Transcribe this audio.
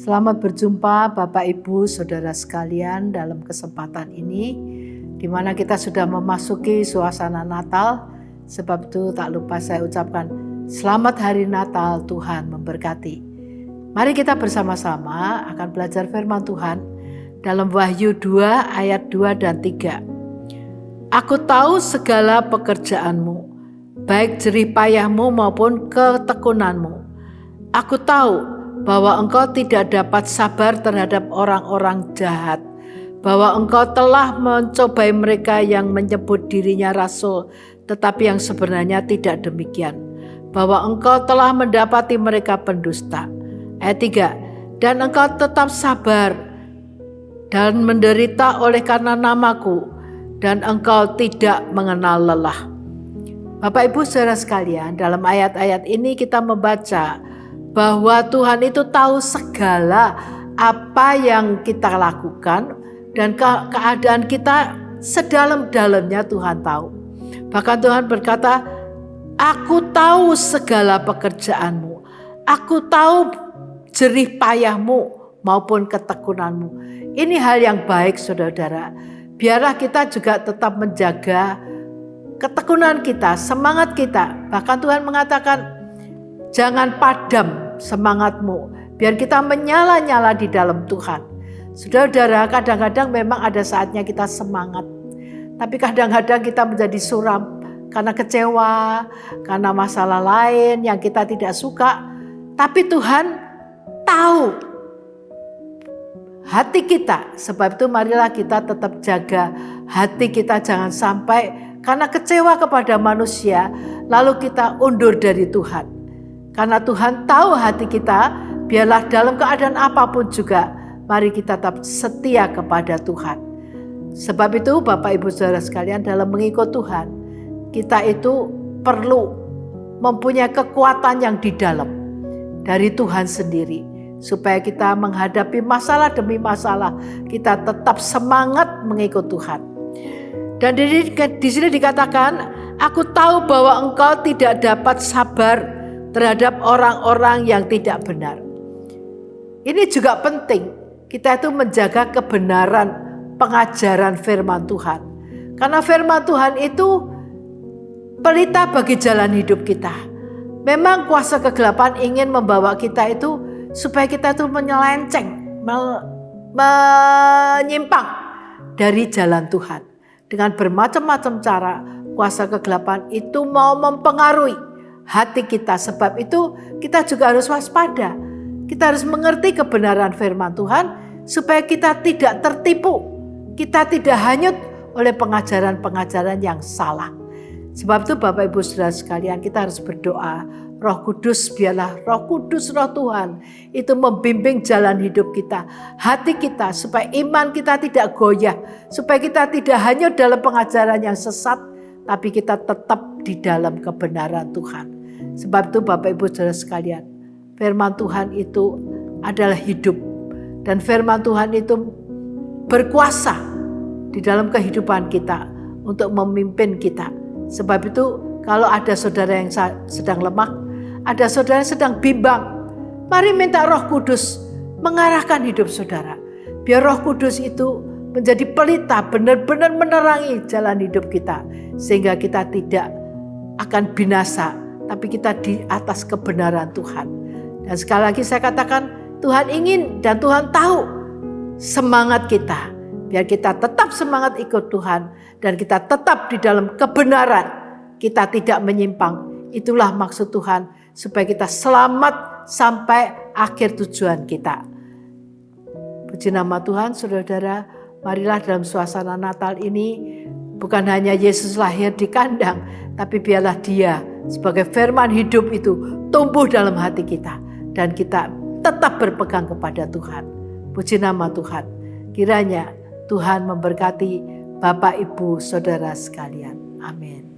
Selamat berjumpa Bapak Ibu Saudara sekalian dalam kesempatan ini di mana kita sudah memasuki suasana Natal. Sebab itu tak lupa saya ucapkan selamat hari Natal, Tuhan memberkati. Mari kita bersama-sama akan belajar firman Tuhan dalam Wahyu 2 ayat 2 dan 3. Aku tahu segala pekerjaanmu, baik jerih payahmu maupun ketekunanmu. Aku tahu bahwa engkau tidak dapat sabar terhadap orang-orang jahat, bahwa engkau telah mencobai mereka yang menyebut dirinya rasul, tetapi yang sebenarnya tidak demikian, bahwa engkau telah mendapati mereka pendusta. Ayat 3, dan engkau tetap sabar dan menderita oleh karena namaku, dan engkau tidak mengenal lelah. Bapak Ibu saudara sekalian, dalam ayat-ayat ini kita membaca bahwa Tuhan itu tahu segala apa yang kita lakukan dan keadaan kita sedalam-dalamnya Tuhan tahu. Bahkan Tuhan berkata, aku tahu segala pekerjaanmu, aku tahu jerih payahmu maupun ketekunanmu. Ini hal yang baik saudara-saudara. Biarlah kita juga tetap menjaga ketekunan kita, semangat kita. Bahkan Tuhan mengatakan, jangan padam semangatmu, biar kita menyala-nyala di dalam Tuhan. Saudara-saudara, kadang-kadang memang ada saatnya kita semangat, tapi kadang-kadang kita menjadi suram karena kecewa, karena masalah lain yang kita tidak suka. Tapi Tuhan tahu hati kita, sebab itu marilah kita tetap jaga hati kita, jangan sampai karena kecewa kepada manusia lalu kita undur dari Tuhan. Karena Tuhan tahu hati kita, biarlah dalam keadaan apapun juga, mari kita tetap setia kepada Tuhan. Sebab itu Bapak Ibu Saudara sekalian, dalam mengikut Tuhan, kita itu perlu mempunyai kekuatan yang di dalam dari Tuhan sendiri. Supaya kita menghadapi masalah demi masalah, kita tetap semangat mengikut Tuhan. Dan di sini dikatakan, aku tahu bahwa engkau tidak dapat sabar terhadap orang-orang yang tidak benar. Ini juga penting, kita itu menjaga kebenaran pengajaran firman Tuhan. Karena firman Tuhan itu pelita bagi jalan hidup kita. Memang kuasa kegelapan ingin membawa kita itu supaya kita itu menyelenceng, menyimpang dari jalan Tuhan. Dengan bermacam-macam cara, kuasa kegelapan itu mau mempengaruhi hati kita. Sebab itu kita juga harus waspada. Kita harus mengerti kebenaran firman Tuhan supaya kita tidak tertipu. Kita tidak hanyut oleh pengajaran-pengajaran yang salah. Sebab itu Bapak Ibu Saudara sekalian, kita harus berdoa, Roh Kudus, biarlah Roh Kudus, Roh Tuhan itu membimbing jalan hidup kita, hati kita, supaya iman kita tidak goyah, supaya kita tidak hanyut dalam pengajaran yang sesat, tapi kita tetap di dalam kebenaran Tuhan. Sebab itu Bapak Ibu Saudara sekalian, firman Tuhan itu adalah hidup. Dan firman Tuhan itu berkuasa di dalam kehidupan kita untuk memimpin kita. Sebab itu kalau ada saudara yang sedang lemah, ada saudara yang sedang bimbang, mari minta Roh Kudus mengarahkan hidup saudara. Biar Roh Kudus itu menjadi pelita, benar-benar menerangi jalan hidup kita. Sehingga kita tidak akan binasa, tapi kita di atas kebenaran Tuhan. Dan sekali lagi saya katakan, Tuhan ingin dan Tuhan tahu semangat kita. Biar kita tetap semangat ikut Tuhan dan kita tetap di dalam kebenaran. Kita tidak menyimpang. Itulah maksud Tuhan, supaya kita selamat sampai akhir tujuan kita. Puji nama Tuhan, saudara-saudara. Marilah dalam suasana Natal ini bukan hanya Yesus lahir di kandang, tapi biarlah Dia sebagai firman hidup itu tumbuh dalam hati kita dan kita tetap berpegang kepada Tuhan. Puji nama Tuhan. Kiranya Tuhan memberkati Bapak Ibu Saudara sekalian. Amin.